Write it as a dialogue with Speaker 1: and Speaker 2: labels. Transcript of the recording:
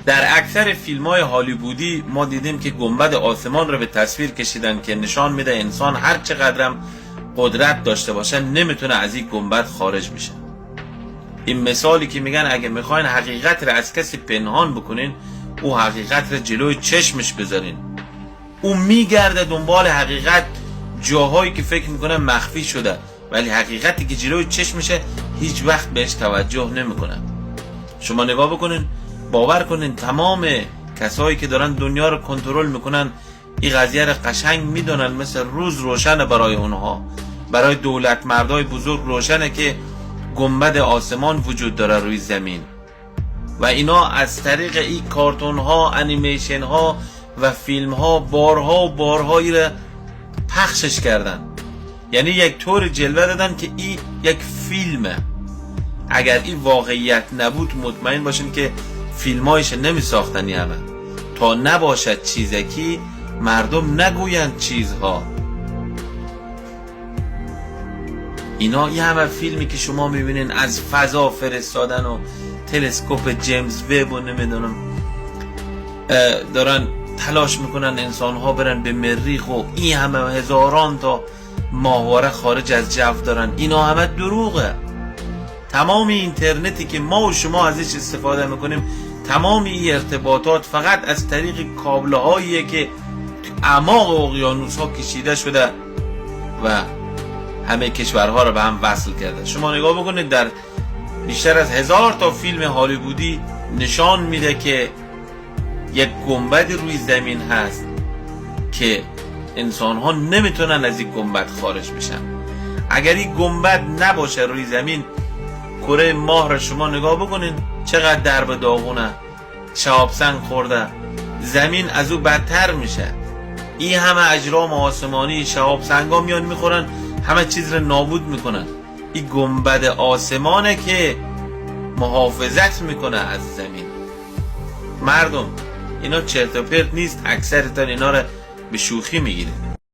Speaker 1: در اکثر فیلم های هالیوودی ما دیدیم که گنبد آسمان رو به تصویر کشیدن که نشان میده انسان هر چقدرم قدرت داشته باشه نمیتونه از این گنبد خارج بشه. این مثالی که میگن اگه میخواین حقیقت رو از کسی پنهان بکنین، او حقیقت رو جلوی چشمش بذارین، او میگرده دنبال حقیقت جاهایی که فکر میکنه مخفی شده، ولی حقیقتی که جلوی چشمشه هیچ وقت بهش توجه نمیکنه. شما نگاه بکنین، باور کنین تمام کسایی که دارن دنیا رو کنترل میکنن این قضیه رو قشنگ میدونن، مثل روز روشنه برای اونها، برای دولت مردای بزرگ روشنه که گنبد آسمان وجود داره روی زمین و اینا از طریق این کارتون ها، انیمیشن ها و فیلم ها بارها و بارها رو پخشش کردن. یعنی یک طور جلوه دادن که این یک فیلمه. اگر این واقعیت نبود مطمئن باشین که فیلمایش نمی ساختن همه تا نباشد چیزکی مردم نگویند چیزها. اینا یه همه فیلمی که شما میبینین از فضا فرستادن و تلسکوپ جیمز وب و نمیدونم دارن تلاش میکنن انسانها برن به مریخ و این همه هزاران تا ماهواره خارج از جو دارن، اینا همه دروغه. تمام اینترنتی که ما و شما ازش استفاده میکنیم، تمام این ارتباطات فقط از طریق کابل هاییه که اعماق اقیانوس ها کشیده شده و همه کشورها رو به هم وصل کرده. شما نگاه بکنید در بیشتر از 1000 تا فیلم هالیوودی نشان میده که یک گنبد روی زمین هست که انسان ها نمیتونن از این گنبد خارج بشن. اگر این گنبد نباشه روی زمین، کره ماه رو شما نگاه بکنین چقدر درب داغونه، شهاب سنگ خورده، زمین از او بدتر میشه. این همه اجرام آسمانی شهاب سنگا میان میخورن، همه چیز رو نابود میکنن. این گنبد آسمانه که محافظت میکنه از زمین. مردم اینا چرت و پرت نیست، اکثرتون اینا رو به شوخی میگیرید.